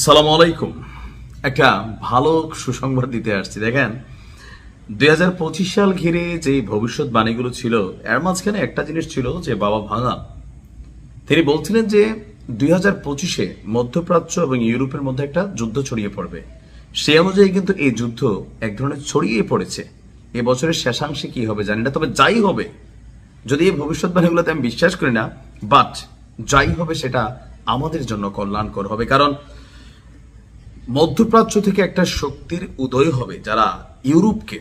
সালাম আলাইকুম। একটা ভালো সুসংবাদ দিতে আসছি। দেখেন, 2025 সাল ঘিরে যে ভবিষ্যৎবাণীগুলো ছিল, এর মাঝখানে একটা জিনিস ছিল যে বাবা ভাঙা তিনি বলছিলেন যে 2025-এ মধ্যপ্রাচ্য এবং ইউরোপের মধ্যে একটা যুদ্ধ ছড়িয়ে পড়বে। সেই অনুযায়ী কিন্তু এই যুদ্ধ এক ধরনের ছড়িয়ে পড়েছে। এবছরের শেষাংশে কি হবে জানি না, তবে যাই হবে, যদি এই ভবিষ্যৎবাণীগুলোতে আমি বিশ্বাস করি না, বাট যাই হবে সেটা আমাদের জন্য কল্যাণকর হবে। কারণ মধ্যপ্রাচ্য থেকে একটা শক্তির উদয় হবে যারা ইউরোপকে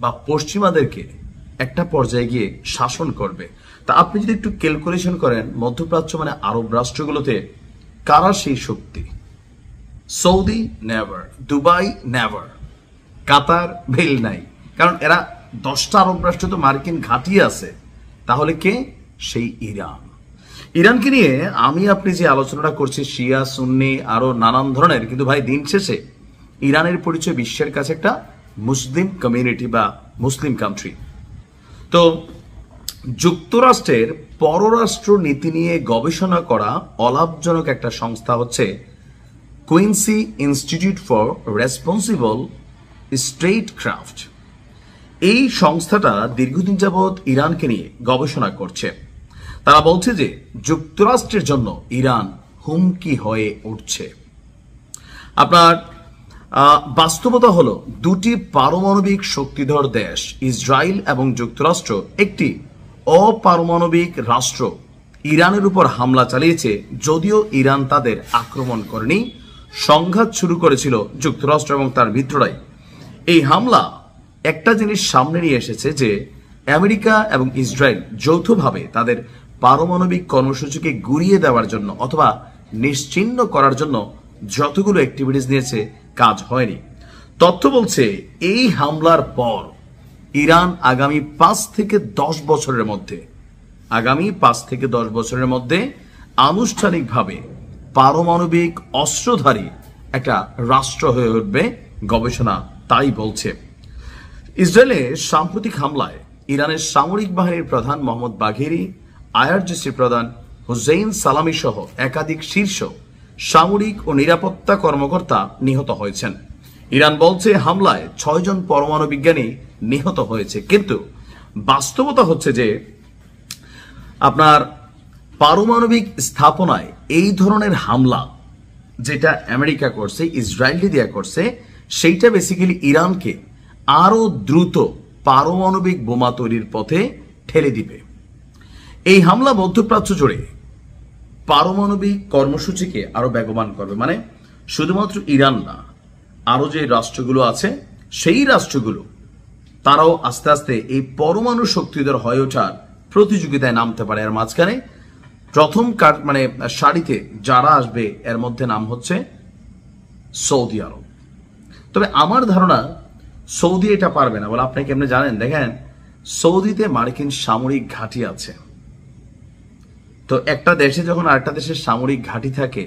বা পশ্চিমাদেরকে একটা পর্যায়ে গিয়ে শাসন করবে। তা আপনি যদি একটু ক্যালকুলেশন করেন, মধ্যপ্রাচ্য মানে আরব রাষ্ট্রগুলোতে কারা সেই শক্তি? সৌদি নেভার, দুবাই নেভার, কাতার ভেল নাই, কারণ এরা 10টা আরব রাষ্ট্র তো মার্কিন ঘাঁটি আছে। তাহলে কে? সেই ইরান। ইরানকে নিয়ে আমি আপনি যে আলোচনাটা করছি, শিয়া সুন্নি আরো নানান ধরনের, কিন্তু ভাই দিন শেষে ইরানের পরিচয় বিশ্বের কাছে একটা মুসলিম কমিউনিটি বা মুসলিম কান্ট্রি। তো যুক্তরাষ্ট্রের পররাষ্ট্র নীতি নিয়ে গবেষণা করা অলাভজনক একটা সংস্থা হচ্ছে কুইন্সি ইনস্টিটিউট ফর রেসপন্সিবল স্টেটক্রাফট। এই সংস্থাটা দীর্ঘদিন যাবৎ ইরানকে নিয়ে গবেষণা করছে। তারা বলছে যে যুক্তরাষ্ট্রের জন্য ইরান হুমকি হয়ে উঠছে। আপনার বাস্তবতা হলো, দুটি পারমাণবিক শক্তিধর দেশ ইসরায়েল এবং যুক্তরাষ্ট্র একটি অপারমাণবিক রাষ্ট্র ইরানের উপর হামলা চালিয়েছে। যদিও ইরান তাদের আক্রমণ করেনি, সংঘাত শুরু করেছিল যুক্তরাষ্ট্র এবং তার মিত্ররাই। এই হামলা একটা জিনিস সামনে নিয়ে এসেছে যে আমেরিকা এবং ইসরায়েল যৌথভাবে তাদের পারমাণবিক কর্মসূচিকে গুড়িয়ে দেওয়ার জন্য অথবা নিশ্চিহ্ন করার জন্য যতগুলো অ্যাক্টিভিটিস নিয়েছে, কাজ হয়নি। তথ্য বলছে এই হামলার পর ইরান আগামী 5 থেকে 10 বছরের মধ্যে আনুষ্ঠানিকভাবে পারমাণবিক অস্ত্রধারী একটা রাষ্ট্র হয়ে উঠবে। গবেষণা তাই বলছে। ইসরায়েলের সাম্প্রতিক হামলায় ইরানের সামরিক বাহিনীর প্রধান মোহাম্মদ বাঘেরি, আইআরজিসি প্রধান হুসেইন সালামি সহ একাধিক শীর্ষ সামরিক ও নিরাপত্তা কর্মকর্তা নিহত হয়েছেন। ইরান বলছে হামলায় 6 জন পরমাণু বিজ্ঞানী নিহত হয়েছে। কিন্তু বাস্তবতা হচ্ছে যে আপনার পারমাণবিক স্থাপনায় এই ধরনের হামলা যেটা আমেরিকা করছে, ইসরায়েল দিয়ে করছে, সেইটা বেসিক্যালি ইরানকে আরো দ্রুত পারমাণবিক বোমা তৈরির পথে ঠেলে দিবে। এই হামলা মধ্যপ্রাচ্য জুড়ে পারমাণবিক কর্মসূচিকে আরো বেগবান করবে। মানে শুধুমাত্র ইরান না, আরো যে রাষ্ট্রগুলো আছে সেই রাষ্ট্রগুলো তারাও আস্তে আস্তে এই পরমাণু শক্তিধর হয়ে ওঠার প্রতিযোগিতায় নামতে পারে। এর মাঝখানে প্রথম সারিতে যারা আসবে এর মধ্যে নাম হচ্ছে সৌদি আরব। তবে আমার ধারণা সৌদি এটা পারবে না। বলে আপনি কেমনে জানেন? দেখেন, সৌদিতে মার্কিন সামরিক ঘাঁটি আছে। তো একটা দেশে যখন আরেকটা দেশের সামরিক ঘাঁটি থাকে,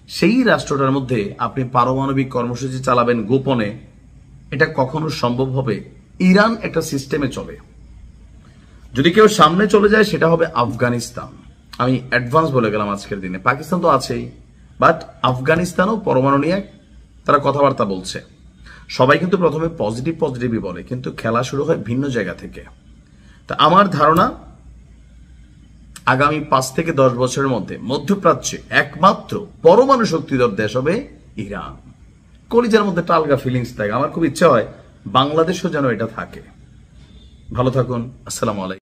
সেই রাষ্ট্রটার মধ্যে আপনি পারমাণবিক কর্মসূচি চালাবেন গোপনে, এটা কখনো সম্ভব হবে? ইরান একটা সিস্টেমে চলে। যদি কেউ সামনে চলে যায় সেটা হবে আফগানিস্তান। আমি অ্যাডভান্স বলে গেলাম আজকের দিনে। পাকিস্তান তো আছেই, বাট আফগানিস্তানও পরমাণু নিয়ে তারা কথাবার্তা বলছে। সবাই কিন্তু প্রথমে পজিটিভই বলে, কিন্তু খেলা শুরু হয় ভিন্ন জায়গা থেকে। তা আমার ধারণা আগামী 5 থেকে 10 বছরের মধ্যে মধ্যপ্রাচ্যে একমাত্র পরমাণু শক্তিধর দেশ হবে ইরান। কলিজার মধ্যে টালগা ফিলিংস থাকে। আমার খুব ইচ্ছা হয় বাংলাদেশও যেন এটা থাকে। ভালো থাকুন। আসসালামু আলাইকুম।